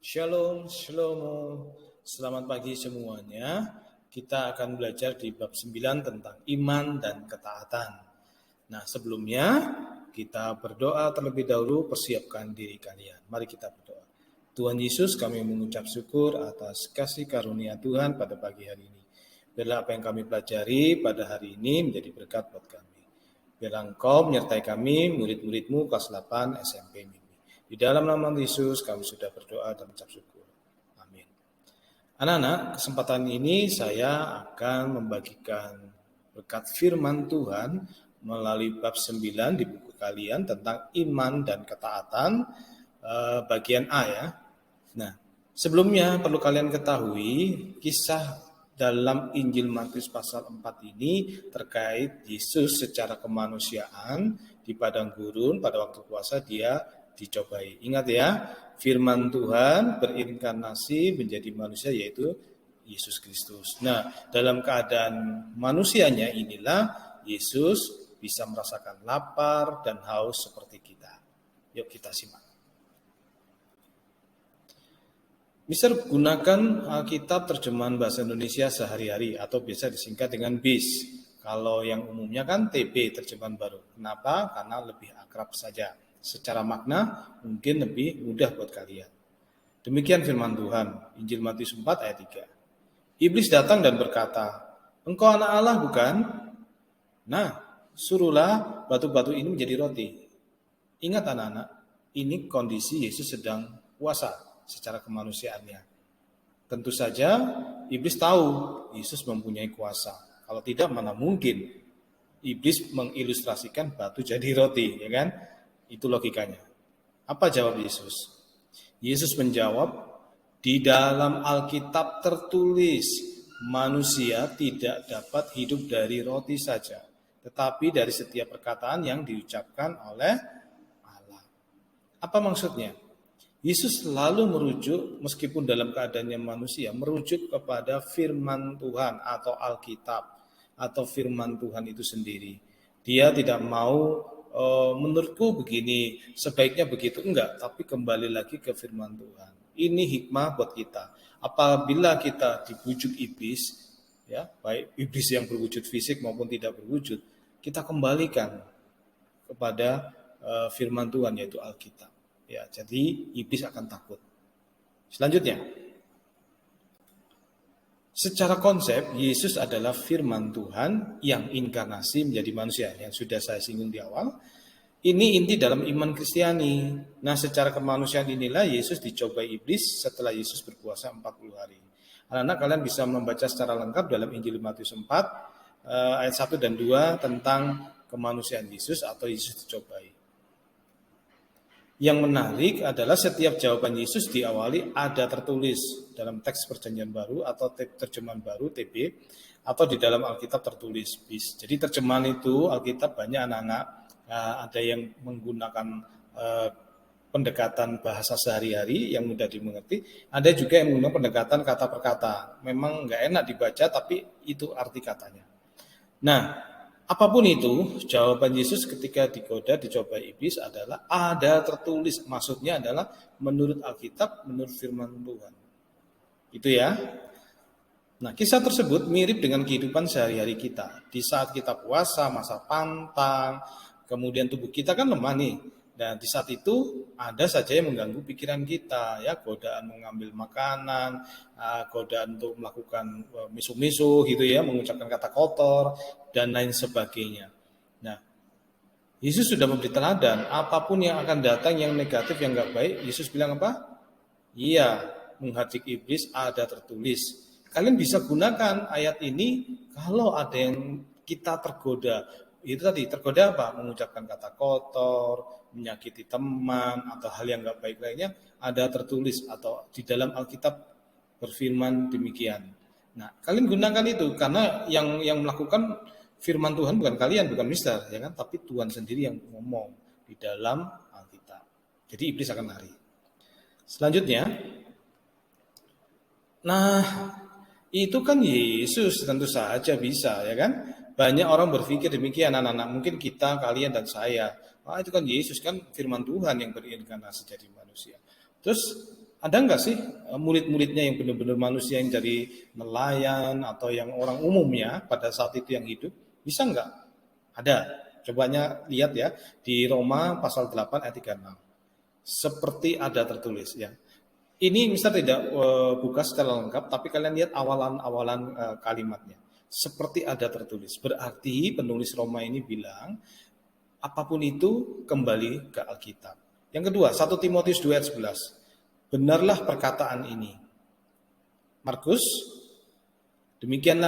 Shalom, shalom. Selamat pagi semuanya. Kita akan belajar di bab 9 tentang iman dan ketaatan. Nah, sebelumnya kita berdoa terlebih dahulu, persiapkan diri kalian. Mari kita berdoa. Tuhan Yesus, kami mengucap syukur atas kasih karunia Tuhan pada pagi hari ini. Biarlah apa yang kami pelajari pada hari ini menjadi berkat buat kami. Biarlah Engkau menyertai kami, murid-murid-Mu kelas 8 SMP Mimi. Di dalam nama Yesus kami sudah berdoa dan mengucap syukur. Amin. Anak-anak, kesempatan ini saya akan membagikan berkat firman Tuhan melalui bab 9 di buku kalian tentang iman dan ketaatan bagian A ya. Nah, sebelumnya perlu kalian ketahui kisah dalam Injil Matius pasal 4 ini terkait Yesus secara kemanusiaan di padang gurun pada waktu puasa dia dicobai. Ingat ya, firman Tuhan berinkarnasi menjadi manusia yaitu Yesus Kristus. Nah, dalam keadaan manusianya inilah Yesus bisa merasakan lapar dan haus seperti kita. Yuk kita simak. Bisa gunakan Alkitab terjemahan bahasa Indonesia sehari-hari atau biasa disingkat dengan BIS. Kalau yang umumnya kan TB terjemahan baru. Kenapa? Karena lebih akrab saja. Secara makna mungkin lebih mudah buat kalian. Demikian firman Tuhan, Injil Matius 4 ayat 3. Iblis datang dan berkata, "Engkau anak Allah bukan? Nah, suruhlah batu-batu ini menjadi roti." Ingat anak-anak, ini kondisi Yesus sedang puasa secara kemanusiaannya. Tentu saja iblis tahu Yesus mempunyai kuasa. Kalau tidak mana mungkin iblis mengilustrasikan batu jadi roti, ya kan? Itu logikanya. Apa jawab Yesus? Yesus menjawab, di dalam Alkitab tertulis, manusia tidak dapat hidup dari roti saja, tetapi dari setiap perkataan yang diucapkan oleh Allah. Apa maksudnya? Yesus selalu merujuk, meskipun dalam keadaannya manusia, merujuk kepada firman Tuhan atau Alkitab, atau firman Tuhan itu sendiri. Dia tidak mau, menurutku begini, sebaiknya begitu, enggak, tapi kembali lagi ke firman Tuhan. Ini hikmah buat kita. Apabila kita dibujuk iblis, ya, baik iblis yang berwujud fisik maupun tidak berwujud, kita kembalikan kepada firman Tuhan yaitu Alkitab. Ya, jadi iblis akan takut. Selanjutnya, secara konsep Yesus adalah firman Tuhan yang inkarnasi menjadi manusia yang sudah saya singgung di awal. Ini inti dalam iman Kristiani. Nah, secara kemanusiaan inilah Yesus dicobai iblis setelah Yesus berpuasa 40 hari. Anak-anak kalian bisa membaca secara lengkap dalam Injil Matius 4 ayat 1 dan 2 tentang kemanusiaan Yesus atau Yesus dicobai. Yang menarik adalah setiap jawaban Yesus diawali ada tertulis dalam teks perjanjian baru atau terjemahan baru TB atau di dalam Alkitab tertulis BIS. Jadi terjemahan itu Alkitab banyak anak-anak ada yang menggunakan pendekatan bahasa sehari-hari yang mudah dimengerti, ada juga yang menggunakan pendekatan kata per kata. Memang nggak enak dibaca tapi itu arti katanya. Nah, apapun itu, jawaban Yesus ketika dicoba iblis adalah ada tertulis. Maksudnya adalah menurut Alkitab, menurut firman Tuhan. Itu ya. Nah, kisah tersebut mirip dengan kehidupan sehari-hari kita. Di saat kita puasa, masa pantang, kemudian tubuh kita kan lemah nih. Dan di saat itu ada saja yang mengganggu pikiran kita, ya, godaan mengambil makanan, godaan untuk melakukan misu-misu gitu ya, mengucapkan kata kotor dan lain sebagainya. Nah, Yesus sudah memberi teladan, apapun yang akan datang yang negatif, yang nggak baik, Yesus bilang apa? Iya, menghadap iblis ada tertulis. Kalian bisa gunakan ayat ini kalau ada yang kita tergoda. Itu tadi, tergoda apa? Mengucapkan kata kotor, menyakiti teman, atau hal yang nggak baik lainnya, ada tertulis atau di dalam Alkitab berfirman demikian. Nah, kalian gunakan itu karena yang melakukan firman Tuhan bukan kalian, bukan mister, ya kan? Tapi Tuhan sendiri yang ngomong di dalam Alkitab. Jadi iblis akan lari. Selanjutnya, nah itu kan Yesus tentu saja bisa, ya kan? Banyak orang berpikir demikian, anak-anak. Mungkin kita, kalian, dan saya. Itu kan Yesus, kan firman Tuhan yang berinkarnasi jadi manusia. Terus Ada nggak sih murid-muridnya yang benar-benar manusia yang jadi nelayan atau yang orang umumnya pada saat itu yang hidup? Bisa nggak? Ada. Cobanya lihat ya di Roma pasal 8 ayat 36. Seperti ada tertulis ya. Ini misal tidak buka secara lengkap, tapi kalian lihat awalan-awalan kalimatnya. Seperti ada tertulis. Berarti penulis Roma ini bilang, apapun itu kembali ke Alkitab. Yang kedua, 1 Timotius 2 ayat 11. Benarlah perkataan ini. Markus, demikian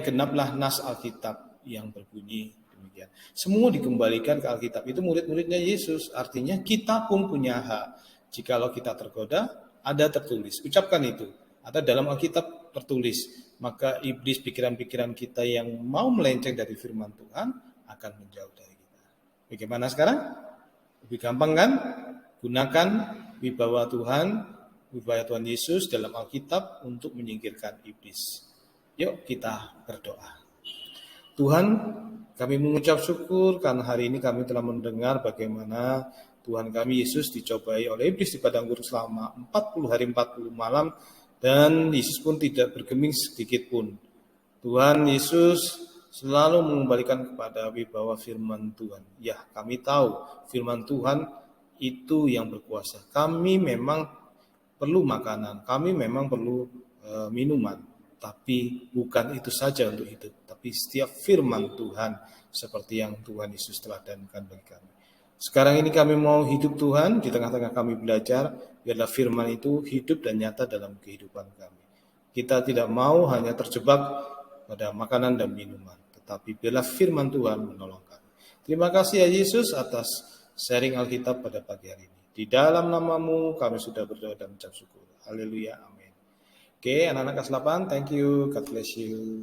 genaplah nas Alkitab yang berbunyi demikian. Semua dikembalikan ke Alkitab. Itu murid-muridnya Yesus. Artinya kita pun punya hak. Jikalau kita tergoda, ada tertulis. Ucapkan itu. Ada dalam Alkitab tertulis. Maka iblis pikiran-pikiran kita yang mau melenceng dari firman Tuhan akan menjauh dari kita. Bagaimana sekarang? Lebih gampang kan? Gunakan wibawa Tuhan Yesus dalam Alkitab untuk menyingkirkan iblis. Yuk kita berdoa. Tuhan, kami mengucap syukur karena hari ini kami telah mendengar bagaimana Tuhan kami Yesus dicobai oleh iblis di padang gurun selama 40 hari 40 malam dan Yesus pun tidak bergeming sedikit pun. Tuhan Yesus selalu mengembalikan kepada wibawa firman Tuhan. Ya, kami tahu firman Tuhan itu yang berkuasa. Kami memang perlu makanan, kami memang perlu minuman, tapi bukan itu saja untuk hidup. Tapi setiap firman Tuhan seperti yang Tuhan Yesus teladankan bagi kami. Sekarang ini kami mau hidup Tuhan, di tengah-tengah kami belajar, biarlah firman itu hidup dan nyata dalam kehidupan kami. Kita tidak mau hanya terjebak pada makanan dan minuman, tetapi biarlah firman Tuhan menolong kami. Terima kasih ya Yesus atas sharing Alkitab pada pagi hari ini. Di dalam nama-Mu kami sudah berdoa dan mengucap syukur. Haleluya, amin. Oke, anak-anak kelas 8, thank you, God bless you.